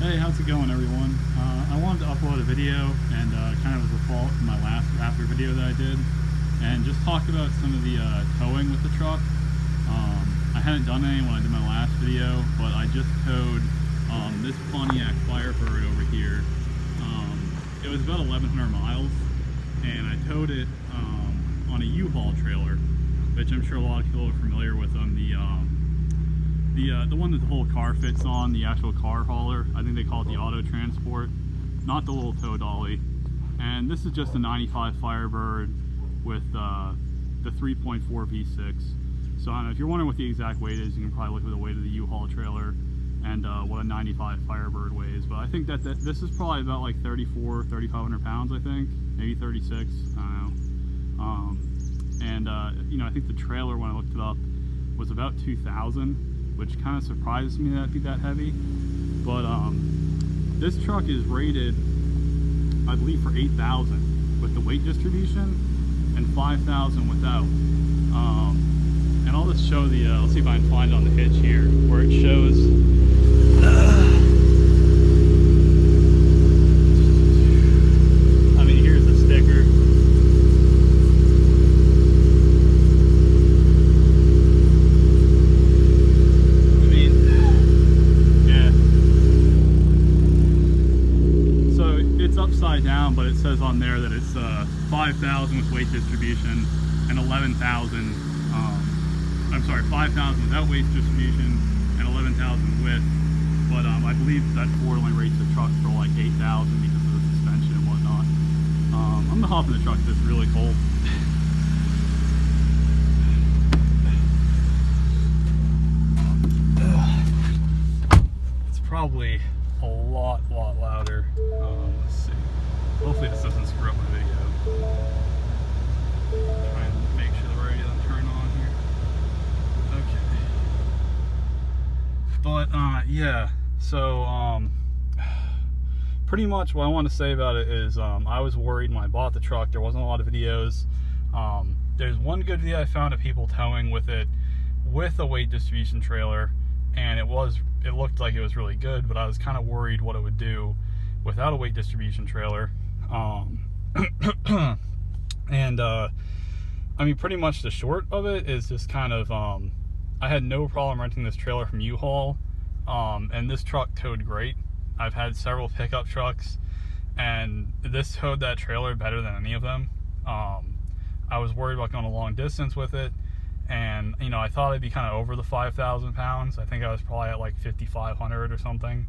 Hey, how's it going, everyone? I wanted to upload a video, and kind of as a fault from my last Raptor video that I did, and just talk about some of the towing with the truck. I hadn't done any when I did my last video, but I just towed this Pontiac Firebird over here. It was about 1,100 miles, and I towed it on a U-Haul trailer, which I'm sure a lot of people are familiar with them. The one that the whole car fits on, the actual car hauler. I think they call it the auto transport, not the little tow dolly. And this is just a 95 Firebird with the 3.4 V6. So I don't know, if you're wondering what the exact weight is, you can probably look at the weight of the U-Haul trailer and what a 95 Firebird weighs. But I think that this is probably about like 3,500 pounds, I think, maybe 36, I don't know. You know, I think the trailer, when I looked it up, was about 2,000, which kind of surprises me that it'd be that heavy. But this truck is rated, I believe, for 8,000 with the weight distribution and 5,000 without. And I'll just show the, let's see if I can find it on the hitch here, where it shows, I mean, here's the sticker. I mean, yeah. So it's upside down, but it says on there that it's 5,000 with weight distribution and 11,000, I'm sorry, 5,000 without weight distribution and 11,000 with, but I believe that Ford only rates the truck for like 8,000 because of the suspension and whatnot. I'm gonna hop in the truck because it's really cold. It's probably a lot louder. Let's see. Hopefully this doesn't screw up my video. Try and make sure the radio doesn't turn on here. Okay. But yeah, so pretty much what I want to say about it is I was worried when I bought the truck. There wasn't a lot of videos. There's one good video I found of people towing with it with a weight distribution trailer, and it looked like it was really good, but I was kind of worried what it would do without a weight distribution trailer. And I mean, pretty much the short of it is just kind of I had no problem renting this trailer from U-Haul, and this truck towed great. I've had several pickup trucks, and this towed that trailer better than any of them. I was worried about going a long distance with it, and you know, I thought I'd be kind of over the 5,000 pounds. I think I was probably at like 5,500 or something.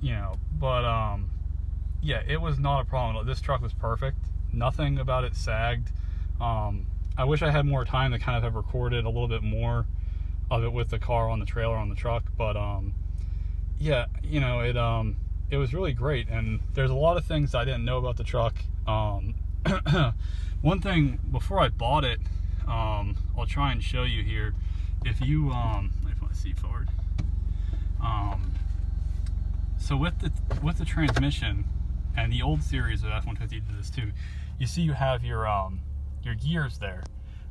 You know, but yeah, it was not a problem. This truck was perfect. Nothing about it sagged. I wish I had more time to kind of have recorded a little bit more of it with the car on the trailer on the truck, but yeah, you know, it was really great. And there's a lot of things I didn't know about the truck. One thing before I bought it, I'll try and show you here. If you if I see forward, so with the transmission, and the old series of F-150 did this too, you see you have your gears there.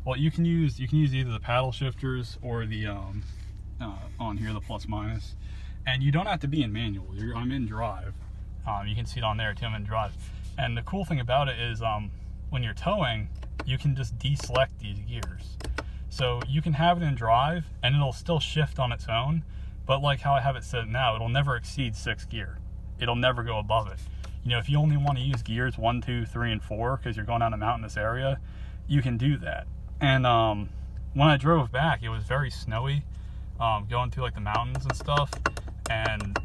Well, you can use either the paddle shifters or the on here, the plus minus, and you don't have to be in manual. I'm in drive. You can see it on there too. I'm in drive, and the cool thing about it is when you're towing, you can just deselect these gears, so you can have it in drive and it'll still shift on its own. But like how I have it set now, it'll never exceed 6th gear. It'll never go above it. You know, if you only want to use gears 1, 2, 3, and 4 because you're going down a mountainous area, you can do that. And when I drove back, it was very snowy, going through like the mountains and stuff. And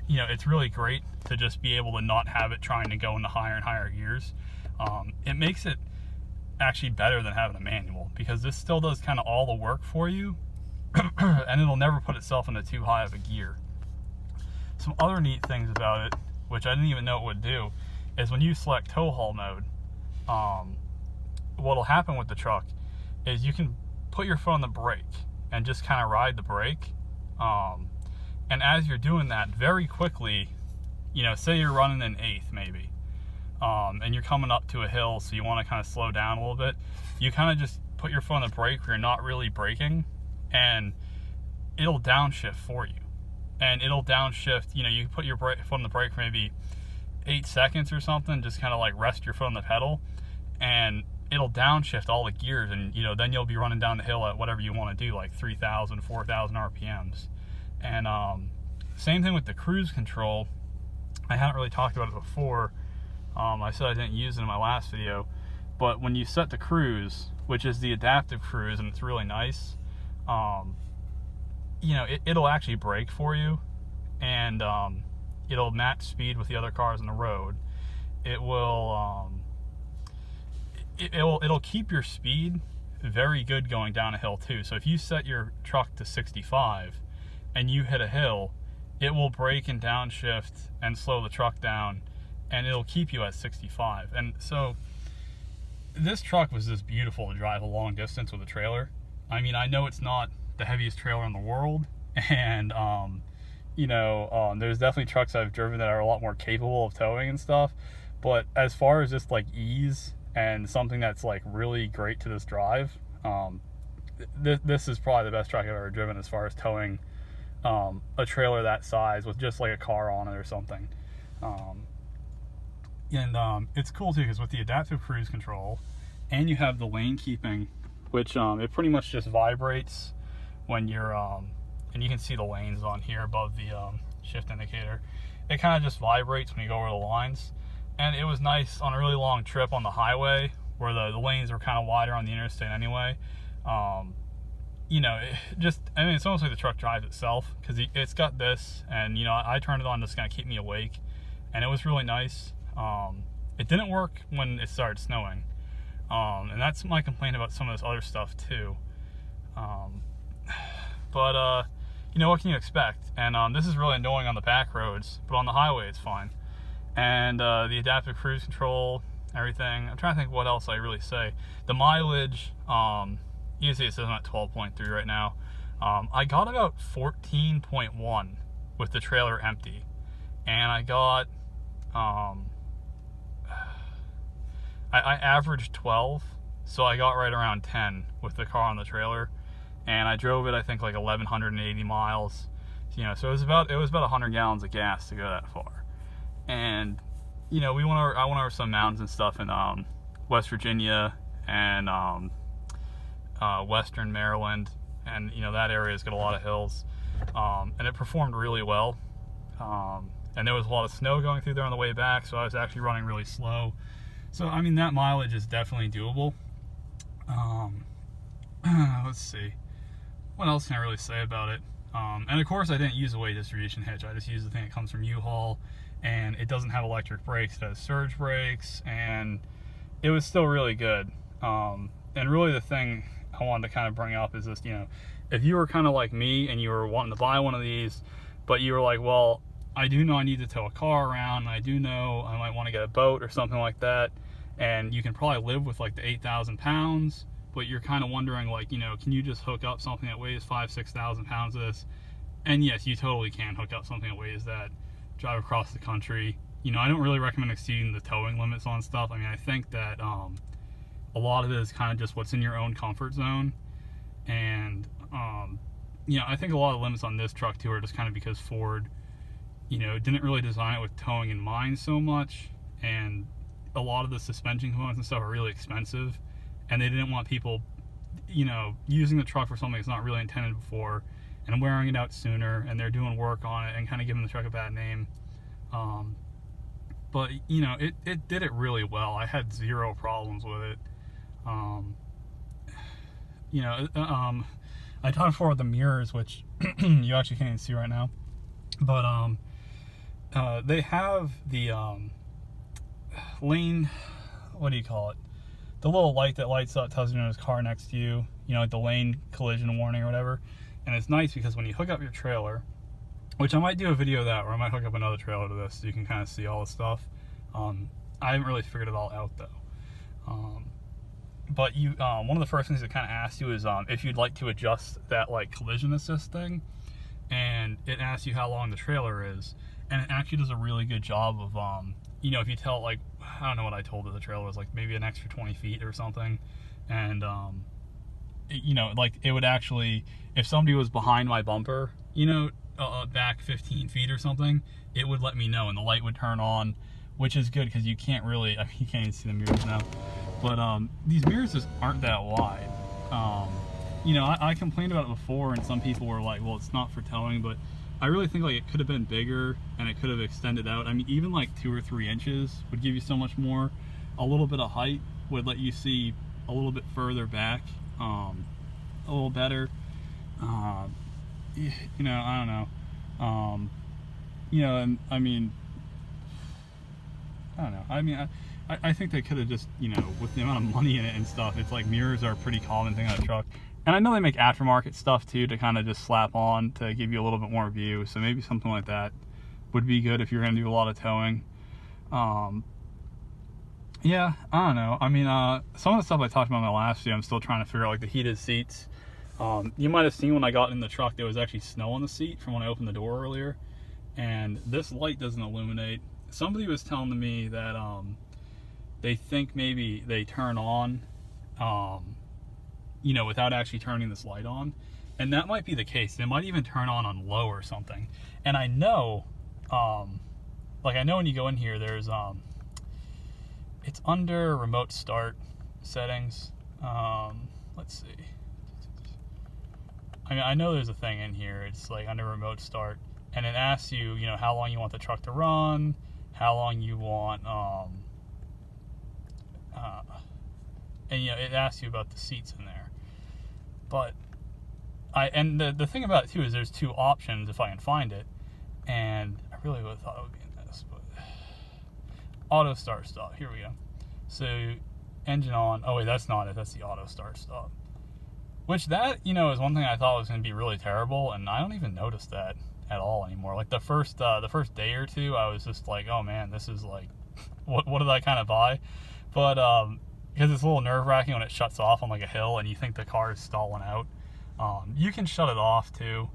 you know, it's really great to just be able to not have it trying to go into higher and higher gears. It makes it actually better than having a manual, because this still does kind of all the work for you, and it'll never put itself into too high of a gear. Some other neat things about it, which I didn't even know it would do, is when you select tow haul mode, what'll happen with the truck is you can put your foot on the brake and just kind of ride the brake. And as you're doing that, very quickly, you know, say you're running an 1/8 maybe, and you're coming up to a hill, so you want to kind of slow down a little bit, you kind of just put your foot on the brake where you're not really braking, and it'll downshift for you. and it'll downshift. You know, you put your foot on the brake for maybe 8 seconds or something, just kind of like rest your foot on the pedal, and it'll downshift all the gears, and you know, then you'll be running down the hill at whatever you want to do, like 3,000, 4,000 RPMs. And same thing with the cruise control. I haven't really talked about it before. I said I didn't use it in my last video, but when you set the cruise, which is the adaptive cruise, and it's really nice, you know, it'll actually brake for you, and it'll match speed with the other cars on the road. It will it'll keep your speed very good going down a hill too. So if you set your truck to 65 and you hit a hill, it will brake and downshift and slow the truck down, and it'll keep you at 65. And so this truck was just beautiful to drive a long distance with a trailer. I mean, I know it's not the heaviest trailer in the world, and you know, there's definitely trucks I've driven that are a lot more capable of towing and stuff, but as far as just like ease and something that's like really great to just drive, this is probably the best truck I've ever driven as far as towing a trailer that size with just like a car on it or something. And it's cool too, because with the adaptive cruise control, and you have the lane keeping, which it pretty much just vibrates when you're and you can see the lanes on here above the shift indicator. It kind of just vibrates when you go over the lines. And it was nice on a really long trip on the highway where the lanes were kind of wider on the interstate anyway. You know, I mean, it's almost like the truck drives itself, because it's got this, and you know, I turned it on just kind of keep me awake, and it was really nice. It didn't work when it started snowing, and that's my complaint about some of this other stuff too. But you know, what can you expect? And this is really annoying on the back roads, but on the highway it's fine. And the adaptive cruise control, everything. I'm trying to think what else I really say. The mileage, you see it says I'm at 12.3 right now. I got about 14.1 with the trailer empty, and I got I averaged 12, so I got right around 10 with the car on the trailer, and I drove it I think like 1,180 miles. You know, so it was about 100 gallons of gas to go that far. And you know, I went over some mountains and stuff in West Virginia and Western Maryland, and you know, that area's got a lot of hills, and it performed really well. And there was a lot of snow going through there on the way back, so I was actually running really slow. So I mean, that mileage is definitely doable. Let's see, what else can I really say about it? And of course, I didn't use a weight distribution hitch. I just used the thing that comes from U-Haul, and it doesn't have electric brakes, it has surge brakes, and it was still really good. And really the thing I wanted to kind of bring up is this, you know, if you were kind of like me and you were wanting to buy one of these, but you were like, well, I do know I need to tow a car around, and I do know I might want to get a boat or something like that, and you can probably live with like the 8,000 pounds, but you're kind of wondering, like, you know, can you just hook up something that weighs 5,000-6,000 pounds of this? And yes, you totally can hook up something that weighs that, drive across the country. You know, I don't really recommend exceeding the towing limits on stuff. I mean, I think that a lot of it is kind of just what's in your own comfort zone. And, you know, I think a lot of limits on this truck too are just kind of because Ford, you know, didn't really design it with towing in mind so much. And a lot of the suspension components and stuff are really expensive. And they didn't want people, you know, using the truck for something it's not really intended for, and wearing it out sooner, and they're doing work on it and kind of giving the truck a bad name. But you know, it did it really well. I had zero problems with it. You know, I talked before with the mirrors, which you actually can't even see right now, but they have the lane, what do you call it? The little light that lights up tells you there's a car next to you, you know, like the lane collision warning or whatever. And it's nice because when you hook up your trailer, which I might do a video of that, or I might hook up another trailer to this so you can kind of see all the stuff. I haven't really figured it all out though. But you, one of the first things it kind of asks you is if you'd like to adjust that like collision assist thing, and it asks you how long the trailer is, and it actually does a really good job of you know, if you tell, like, I don't know what I told it, the trailer was like maybe an extra 20 feet or something, and you know, like, it would actually, if somebody was behind my bumper, you know, back 15 feet or something, it would let me know and the light would turn on, which is good because you can't really, I mean, you can't even see the mirrors now, but these mirrors just aren't that wide. You know, I complained about it before and some people were like, well, it's not for towing, but I really think like it could have been bigger and it could have extended out. I mean, even like 2 or 3 inches would give you so much more. A little bit of height would let you see a little bit further back, a little better. You know, I don't know. You know, and I mean, I don't know. I mean, I think they could have just, you know, with the amount of money in it and stuff, it's like mirrors are a pretty common thing on a truck. And I know they make aftermarket stuff too to kind of just slap on to give you a little bit more view. So maybe something like that would be good if you're going to do a lot of towing. Yeah, I don't know. I mean, some of the stuff I talked about in my last video, I'm still trying to figure out, like the heated seats. You might have seen when I got in the truck, there was actually snow on the seat from when I opened the door earlier. And this light doesn't illuminate. Somebody was telling me that they think maybe they turn on, you know, without actually turning this light on. And that might be the case. They might even turn on low or something. And I know, like I know when you go in here, there's, it's under remote start settings. Let's see. I mean, I know there's a thing in here. It's like under remote start. And it asks you, you know, how long you want the truck to run, how long you want, and you know, it asks you about the seats in there. But and the thing about it too is there's 2 options if I can find it, and I really would have thought it would be in this, but auto start stop. Here we go. So engine on. Oh wait, that's not it. That's the auto start stop. Which that, you know, is one thing I thought was going to be really terrible, and I don't even notice that at all anymore. Like the first day or 2, I was just like, oh man, this is like, what did I kind of buy? But because it's a little nerve-wracking when it shuts off on like a hill and you think the car is stalling out. You can shut it off too,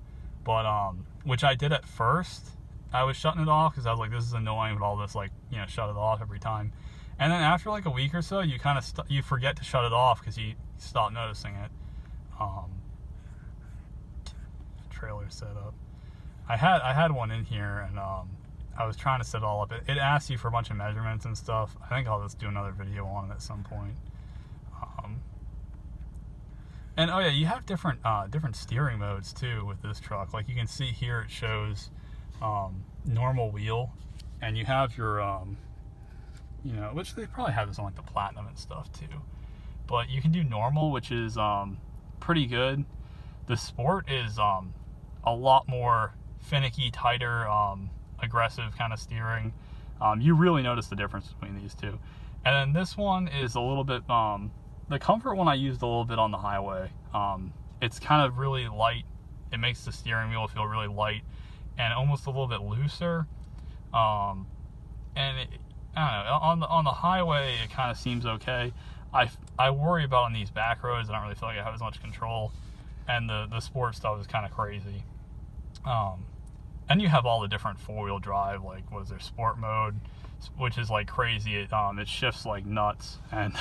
but which I did at first. I was shutting it off because I was like, this is annoying, but all this, like, you know, shut it off every time. And then after like a week or so, you kind of you forget to shut it off because you stop noticing it. Trailer setup. I had one in here, and I was trying to set it all up. It asks you for a bunch of measurements and stuff. I think I'll just do another video on it at some point. And oh yeah, you have different steering modes too with this truck. Like you can see here, it shows normal wheel, and you have your you know, which they probably have this on like the platinum and stuff too. But you can do normal, which is pretty good. The sport is a lot more finicky, tighter, aggressive kind of steering. You really notice the difference between these two. And then this one is a little bit, the comfort one I used a little bit on the highway. It's kind of really light. It makes the steering wheel feel really light and almost a little bit looser. And it, I don't know, on the highway, it kind of seems okay. I worry about on these back roads, I don't really feel like I have as much control. And the sport stuff is kind of crazy. And you have all the different 4-wheel drive, like what is there, sport mode, which is like crazy. It shifts like nuts, and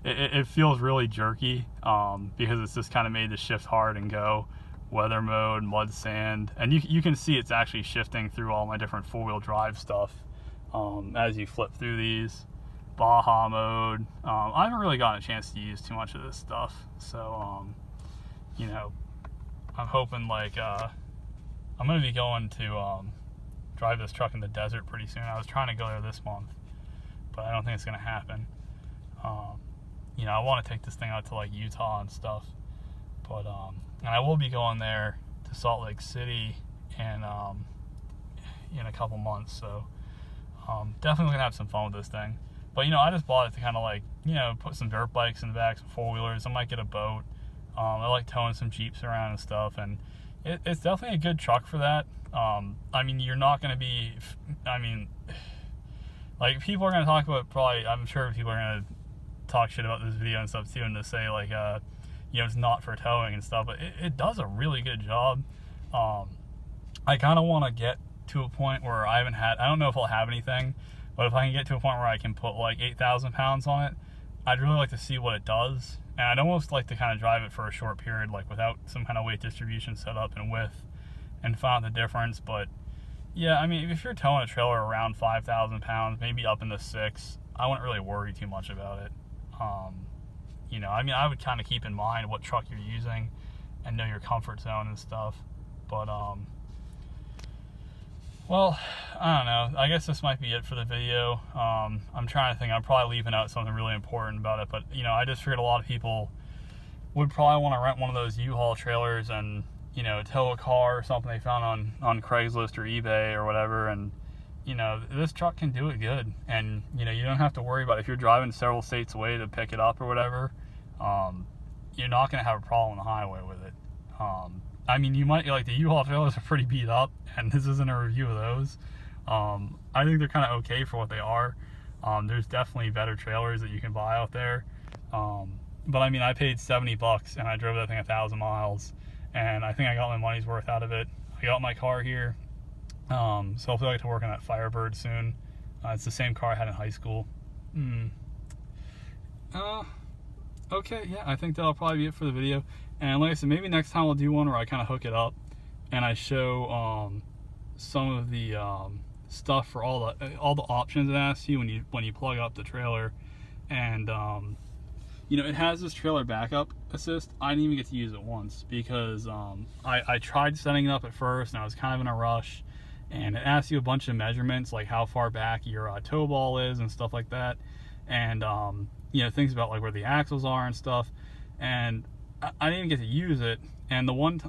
it feels really jerky because it's just kind of made to shift hard and go. Weather mode, mud, sand, and you can see it's actually shifting through all my different 4-wheel drive stuff as you flip through these. Baja mode. I haven't really gotten a chance to use too much of this stuff, so you know, I'm hoping like I'm gonna be going to drive this truck in the desert pretty soon. I was trying to go there this month, but I don't think it's gonna happen. You know, I want to take this thing out to like Utah and stuff, but and I will be going there to Salt Lake City in a couple months, so definitely gonna have some fun with this thing. But you know, I just bought it to kind of like, you know, put some dirt bikes in the back, some 4-wheelers. I might get a boat. I like towing some Jeeps around and stuff, and it's definitely a good truck for that. I mean, you're not going to be, I mean, like, people are going to talk about, probably, I'm sure people are going to talk shit about this video and stuff too, and to say, like, you know, it's not for towing and stuff, but it does a really good job. I kind of want to get to a point where I don't know if I'll have anything, but if I can get to a point where I can put like 8,000 pounds on it, I'd really like to see what it does. And I'd almost like to kind of drive it for a short period, like without some kind of weight distribution set up and width, and found the difference. But yeah, I mean, if you're towing a trailer around 5,000 pounds, maybe up into 6, I wouldn't really worry too much about it. You know, I mean, I would kind of keep in mind what truck you're using and know your comfort zone and stuff. But well, I don't know. I guess this might be it for the video. I'm trying to think. I'm probably leaving out something really important about it, but you know, I just figured a lot of people would probably want to rent one of those U-Haul trailers and, you know, tow a car or something they found on Craigslist or eBay or whatever. And you know, this truck can do it good, and you know, you don't have to worry about if you're driving several states away to pick it up or whatever. You're not going to have a problem on the highway with it. I mean, you might, like, the U-Haul trailers are pretty beat up, and this isn't a review of those. I think they're kind of okay for what they are. There's definitely better trailers that you can buy out there. But I mean, I paid $70 and I drove that thing 1,000 miles, and I think I got my money's worth out of it. I got my car here. So hopefully I get to work on that Firebird soon. It's the same car I had in high school. Okay, yeah, I think that'll probably be it for the video. And like I said, maybe next time I'll do one where I kind of hook it up and I show some of the stuff for all the options it asks you when you plug up the trailer. And you know, it has this trailer backup assist. I didn't even get to use it once because I tried setting it up at first and I was kind of in a rush. And it asks you a bunch of measurements, like how far back your tow ball is and stuff like that. And you know, things about like where the axles are and stuff. And I didn't even get to use it. And the one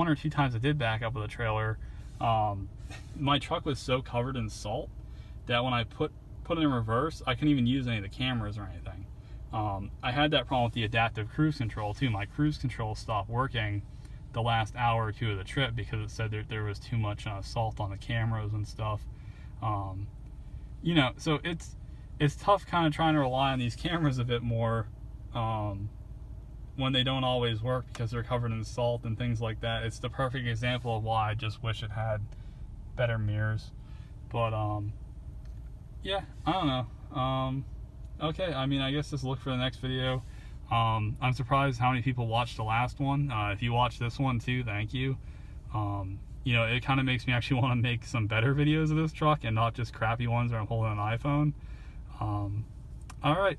or two times I did back up with a trailer, my truck was so covered in salt that when I put it in reverse, I couldn't even use any of the cameras or anything. I had that problem with the adaptive cruise control too. My cruise control stopped working the last hour or two of the trip because it said there was too much salt on the cameras and stuff. You know, so it's tough kind of trying to rely on these cameras a bit more when they don't always work because they're covered in salt and things like that. It's the perfect example of why I just wish it had better mirrors. But yeah, I don't know. Okay, I mean, I guess just look for the next video. I'm surprised how many people watched the last one. If you watched this one too, thank you. You know, it kind of makes me actually want to make some better videos of this truck and not just crappy ones where I'm holding an iPhone. All right.